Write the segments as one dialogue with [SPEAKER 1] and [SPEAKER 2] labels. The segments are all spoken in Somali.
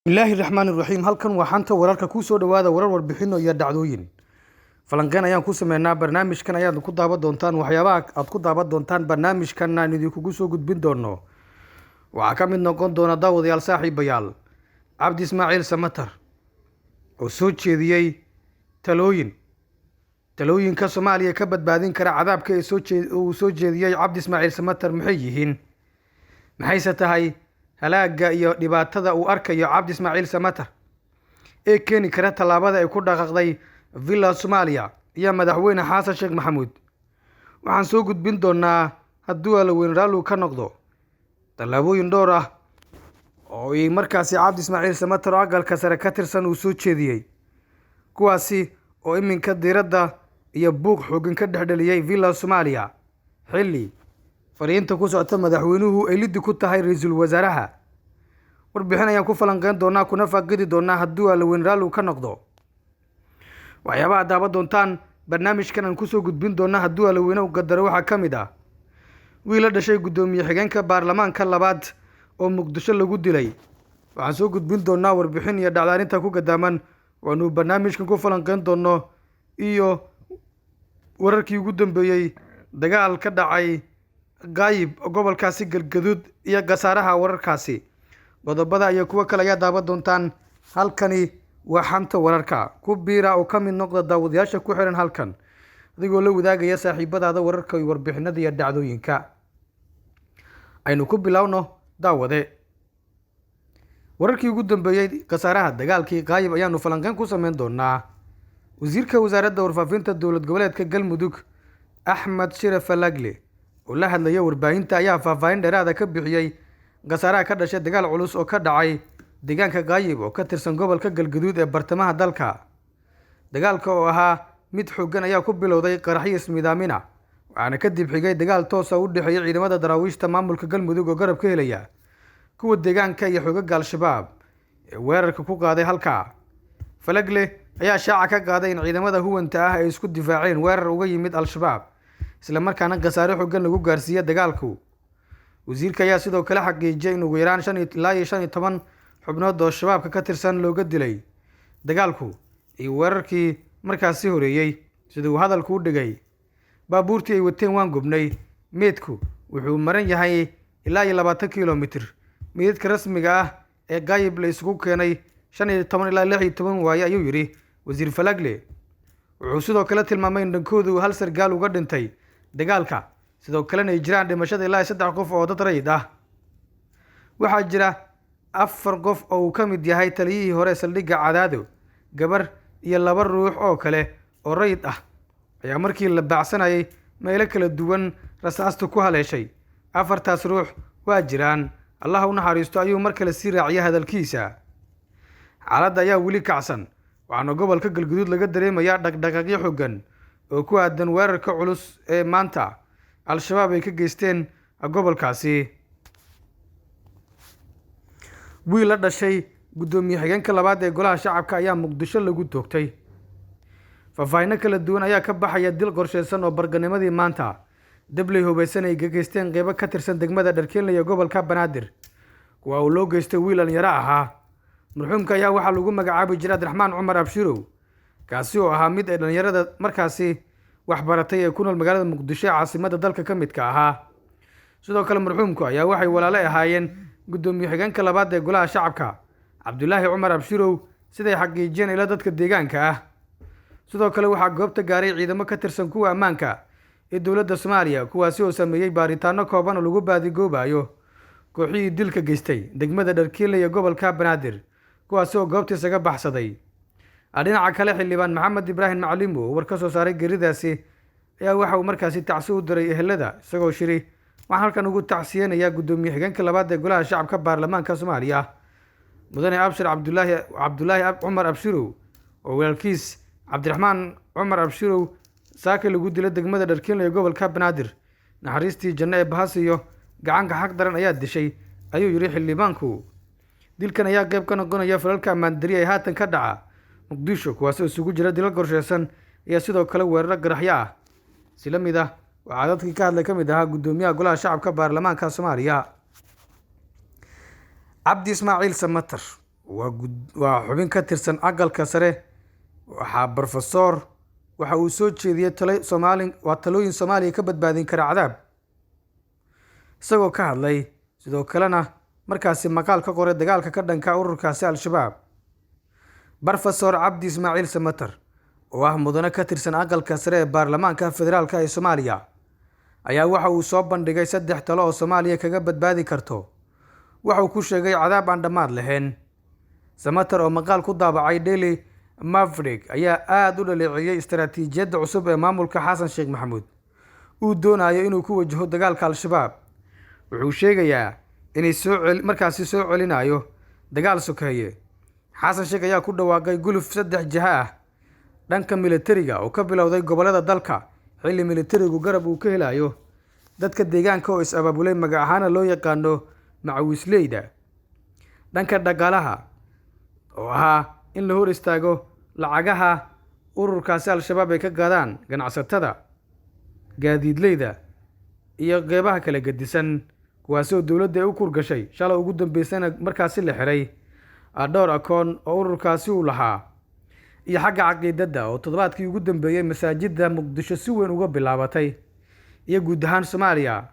[SPEAKER 1] Bismillaahi Raxmaani Raxiim halkan waa xanta wararka ku soo dhawaada warbixino iyo dhacdooyin falanqeyn ayaan ku sameynaa barnaamijkan ayaad ku daawan doontaan waxyaabaha aad ku daawan doontaan barnaamijkan aan idinku soo gudbin doono waxaa ka mid noqon doona daawadayaal saaxiibayaal Cabdi Ismaaciil Samatar oo soo jeediyay talooyinka Soomaaliya ka badbaadin kara cadaabka ee soo jeediyay Cabdi Ismaaciil Samatar maxay yihiin maxayse tahay halaaga iyo dhibaatada uu arkayo Cabdi Ismaaciil Samatar ee keeni kara talaabada ay ku dhaqaaqday Villa Soomaaliya iyo madaxweyne Xasan Sheekh Maxamuud waxaan soo gudbin doonaa hadduu la weyn raalli ka noqdo talaabooyin dhowr ah oo ay markaasi Cabdi Ismaaciil Samatar aqalka sare ka tirsan uu soo jeediyay kuwaasi oo iminka diiradda iyo buuq xooggan ka dhexdheliyay Villa Soomaaliya xilli fariinta ku socota madaxweynuhu ay lidi ku tahay ra'iisul wasaaraha warbixin ayaan ku falanqeyn doonaa kuna faaqidi doonaa hadduu la weyn raalli ka noqdo waxyaabaha daawan doontaan barnaamijkan aan ku soo gudbin doonaa hadduu la weyn qadaro waxaa ka mid ah wiil la dhashay gudoomiye xigeenka baarlamaanka labaad oo Muqdisho lagu dilay waxaan soo gudbin doonaa warbixin iyo dhacdooyinta ku gadaaman waanu barnaamijkan ku falanqeyn doono iyo wararkii ugu dambeeyay dagaal ka dhacay Gaayib gobolkaasi Galgaduud iyo gasaaraha wararkaasi qodobada iyo kuwa kale ayaa daawan doontaan halkani waa xanta wararka ku biira oo ka mid noqda daawadayaasha ku xiran halkan adigoo la wadaagaya saaxiibadaada wararka iyo warbixinada iyo dhacdooyinka aynu ku bilowno daawade wararkii ugu dambeeyay gasaaraha dagaalkii Gaayib ayaanu falanqeyn ku sameyn doonaa wasiirka wasaaradda warfaafinta dowlad goboleedka Galmudug Axmed Shiraf Falagle oo la hadlaya warbaahinta ayaa faahfaahin dheeraad ka bixiyay gasaaraha ka dhashay dagaal culus oo ka dhacay deegaanka Gaayib oo ka tirsan gobolka Galgaduud ee bartamaha dalka dagaalka oo ahaa mid xooggan ayaa ku bilowday qaraxyo ismiidaamina waxaana kadib xigay dagaal toos ah u dhexeeyay ciidamada daraawiishta maamulka Galmudug oo garab ka helaya kuwa deegaanka iyo xogaga Al-Shabaab ee weerarka ku qaaday halka Falagle ayaa shaaca ka qaaday in ciidamada huwanta ah ay isku difaaceen weerar uga yimid Al-Shabaab isla markaana gasaare xooggan lagu gaarsiiyay dagaalku wasiirka ayaa sidoo kale xaqiijiyay in ugu yaraan 15 xubnood oo shabaabka ka tirsan looga dilay dagaalku iyo weerarkii markaasi horeeyay sidoo hadalku u dhigay baabuurtii ay wateen waan gubnay meedku wuxuu maran yahay ilaa 20 kiiloomitir meedka rasmiga ah ee Gaayib la isugu keenay 15 ilaa 16 waaye ayuu yiri wasiir Falagle wuxuu sidoo kale tilmaamay in dhankoodu hal sargaal uga dhintay dagaalka sidoo kale ay jiraan dhimashada ilaa 3 qof oo dad rayid ah waxaa jira 4 qof oo uu ka mid yahay taliyihii hore saldhigga Cadaado gabar iyo 2 ruux oo kale oo rayid ah ayaa markii la baacsanayay meelo kala duwan rasaastu ku haleeshay 4taas ruux waa jiraan Allah u naxariisto ayuu mar kale sii raaciyay hadalkiisa xaaladda ayaa weli kacsan waxaana gobolka Galgaduud laga dareemayaa dhaqdhaqaaqyo xooggan oo ku aadan weerarka culus ee maanta Al-Shabaab ay ka geysteen gobolkaasi wiil la dhashay gudoomiye xigeenka labaad ee golaha shacabka ayaa Muqdisho lagu toogtay faahfaahin kala duwan ayaa ka baxaya dil qorsheysan oo barganimadii maanta dabley hubeysan ay geysteen qeybo ka tirsan degmada Dharkeenle iyo gobolka Banaadir kuwa uu loo geystay wiil dhalinyaro ahaa marxuumka ayaa waxaa lagu magacaabi jiray Abdiraxmaan Cumar Abshirow kaasi oo ahaa mid ay dhalinyarada markaasi wax baratay ee ku nool magaalada Muqdisho caasimadda dalka ka midka ahaa sidoo kale marxuumku ayaa waxay walaalo ahaayeen gudoomiye xigeenka labaad ee golaha shacabka Cabdullaahi Cumar Abshirow siday xaqiijiyeen ila dadka deegaanka ah sidoo kale waxaa goobta gaaray ciidamo ka tirsan kuwa ammaanka ee dowladda Soomaaliya kuwaasi oo sameeyay baaritaano kooban oo lagu baadigoobayo kooxihii dilka geystay degmada Dharkeenle iyo gobolka Banaadir kuwaasi oo goobta isaga baxsaday dhinaca kale xildhibaan Maxamed Ibraahim Macallim oo war ka soo saaray garidaasi ayaa waxa uu markaasi tacsi u diray ehelada isagoo shiri waxaan halkan ugu tacsiyeenayaa gudoomiye xigeenka labaad ee golaha shacabka baarlamaanka Soomaaliya mudane Abshir Cabdullaahi Cumar Abshirow oo walaalkiis Cabdiraxmaan Cumar Abshirow saaka lagu dilay degmada Dharkeenle ee gobolka Banaadir naxariistii janno ee bahasiyo gacanka xaq daran ayaa dishay ayuu yiri xildhibaanku dilkan ayaa qayb ka noqonaya falalka ammaan dari ee haatan ka dhaca Muqdisho kuwaas oo isugu jira dilal qorsheysan iyo sidoo kale weerar garaxyo ah sila mid ah waxaa dadkii ka hadlay ka mid ahaa gudoomiyaha golaha shacabka baarlamaanka Soomaaliya Cabdi Ismaaciil Samatar waa xubin ka tirsan aqalka sare. waxaa Professor waxa uu soo jeediyay talooyin Soomaaliya ka badbaadin kara cadaab, isagoo ka hadlay sidoo kalena markaasi maqaal ka qoray dagaalka ka dhanka ururkaasi Al-Shabaab. Professor Cabdi Ismaaciil Samatar oo ah mudane ka tirsan aqalka sare ee baarlamaanka federaalka ee Soomaaliya ayaa waxa uu soo bandhigay 3 talo oo Soomaaliya kaga badbaadi karto. waxa uu ku sheegay cadaab aan dhammaad lahayn. Samatar oo maqaal ku daabacay Daily Maverick ayaa aad u dhaleeceeyay istaraatiijiyadda cusub ee maamulka Xasan Sheekh Maxamuud uu doonayo inuu ku wajaho dagaalka Al-Shabaab. wuxuu sheegayaa inay markaasi soo celinayo dagaal sokeeye. Xasan Sheekh ayaa ku dhawaaqay guluf 3 jiha ah dhanka militariga oo ka bilowday gobolada dalka, xilli militarigu garab uu ka helayo dadka deegaanka oo is-abaabulay magac ahaan loo yaqaano macawisleyda. dhanka dhaqaalaha oo ahaa in la hor istaago lacagaha ururkaasi Al-Shabaab ay ka gaadaan ganacsatada, gaadiidleyda iyo qeybaha kala gedisan, kuwaasoo dowladda ay u kurgashay shalay ugu dambeysana markaasi la xiray dhowr akoon oo ururkaasi uu lahaa. iyo xagga caqiidada oo toddobaadkii ugu dambeeyay masaajidda Muqdisho si weyn uga bilaabatay iyo guud ahaan Soomaaliya,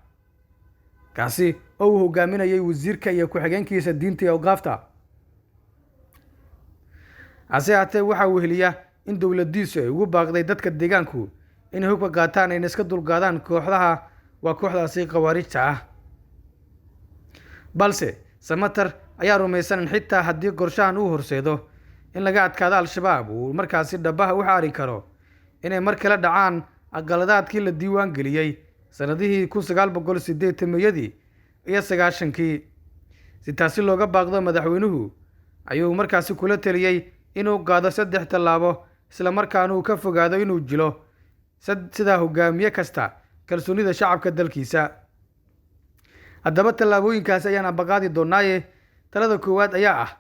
[SPEAKER 1] kaasi oo uu hogaaminayay wasiirka iyo ku-xigeenkiisa diinta iyo awqaafta. hase haatee waxa uu heliyaa in dowladdiisu ay ugu baaqday dadka deegaanku inay hubka qaataan ayna iska dulqaadaan kooxdaasi khawaarijta ah. balse Samatar ayaa rumaysan in xitaa haddii qorshahan uu horseedo in laga adkaado Al-Shabaab uu markaasi dhabaha u xaari karo inay mar kale dhacaan aqaladaadkii la diiwaan geliyey sanadihii 1980 iyo 90kii. si taasi looga baaqdo, madaxweynuhu ayuu markaasi kula taliyey inuu qaado 3 tallaabo isla markaana uu ka fogaado inuu jilo sida hogaamiye kasta kalsoonida shacabka dalkiisa. haddaba tallaabooyinkaas ayaan baqaadi doonaaye talada koowaad ayaa ah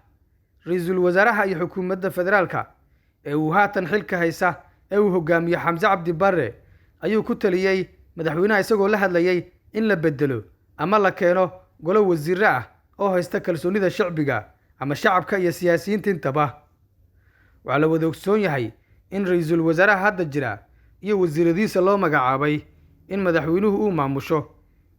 [SPEAKER 1] ra'iisul wasaaraha iyo xukuumadda federaalka ee uu haatan xilka haysa ee uu hogaamiyo Xamse Cabdi Barre ayuu ku taliyey madaxweynaha isagoo la hadlayay in la bedelo ama la keeno golo wasiirro ah oo haysta kalsoonida shacbiga ama shacabka iyo siyaasiyiinta intaba. waxaa la wada ogsoon yahay in ra'iisul wasaaraha hadda jira iyo wasiiradiisa loo magacaabay in madaxweynuhu uu maamusho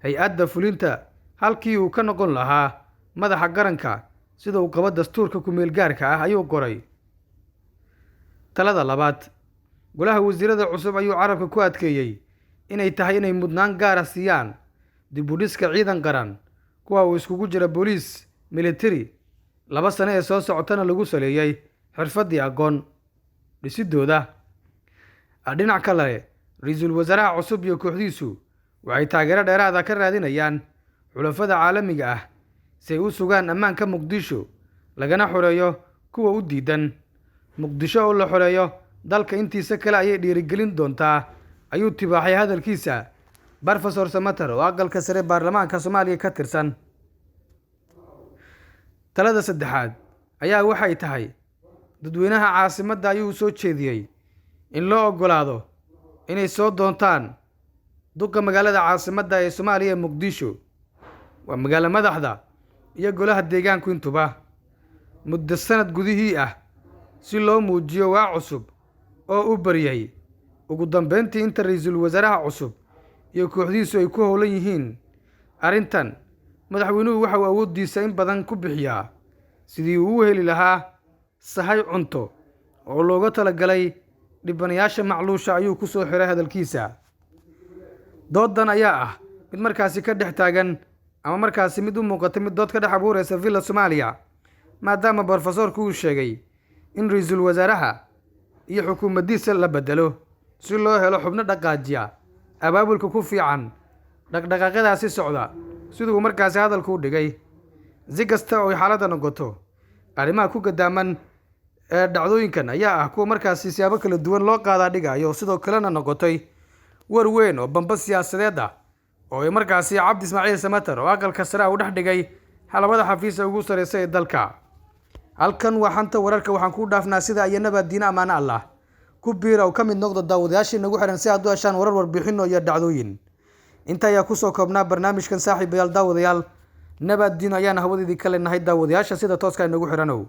[SPEAKER 1] hay-adda fulinta halkii uu ka noqon lahaa madaxa qaranka sida uu qabo dastuurka ku-meel gaarka ah ayuu qoray. talada labaad, golaha wasiirada cusub ayuu carabka ku adkeeyey inay tahay inay mudnaan gaara siiyaan dib u dhiska ciidan qaran, kuwa uu iskugu jira booliis, military, 2 sano ee soo socotana lagu saleeyey xirfadii aqoon dhisidooda. dhinac kale, ra'iisul wasaaraha cusub iyo kooxdiisu waxay taageero dheeraada ka raadinayaan xulafada caalamiga ah si ay u sugaan ammaanka Muqdisho, lagana xoreeyo kuwa u diidan. Muqdisho oo la xoreeyo dalka intiisa kale ayay dhiirigelin doontaa, ayuu tibaaxay hadalkiisa Professor Samatar oo aqalka sare baarlamaanka Soomaaliya ka tirsan. talada saddexaad ayaa waxay tahay dadweynaha caasimadda ayuu soo jeediyey in loo ogolaado inay soo doontaan duqa magaalada caasimadda ee Soomaaliya Muqdisho, waa magaalo madaxda iyo golaha deegaanku intuba muddo sanad gudihii ah si loo muujiyo waa cusub oo u baryay. ugu dambeyntii, inta ra'iisul wasaaraha cusub iyo kooxdiisu ay ku howlan yihiin arrintan, madaxweynuhu waxa uu awoodiisa in badan ku bixiyaa sidii uu u heli lahaa sahay cunto oo looga talagalay dhibanayaasha macluusha ayuu ku soo xiray hadalkiisa. doodan ayaa ah mid markaasi ka dhex taagan ama markaasi mid u muuqata mid dood ka dhex abuuraysa villa Soomaaliya, maadaama Professorku uu sheegay in ra'iisul wasaaraha iyo xukuumaddiisa la bedelo si loo helo xubno dhaqaajiya abaabulka ku fiican dhaqdhaqaaqyadaasi socda siduu markaasi hadalku u dhigay. si kasta oo xaaladda noqoto, arrimaha ku gadaaman ee dhacdooyinkan ayaa ah kuwa markaasi siyaabo kala duwan loo qaadaa dhigayo, sidoo kalena noqotay war weyn oo bamba siyaasadeed ah oo ay markaasi Cabdi Ismaaciil Samatar oo aqalka sare u dhex dhigay xalabada xafiiska ugu sareysa ee dalka. halkan waa xanta wararka, waxaan ku dhaafnaa sida ay nabadiina amaana Allah ku biira oo ka mid noqdo daawadayaashii nagu xiran si aad u heshaan warar warbixin iyo dhacdooyin. inta ayaa ku soo koobnaa barnaamijkan saaxiibayaal daawadayaal. nabadiina ayaan hawadii kale nahay daawadayaasha sida tooska ay nagu xiranow.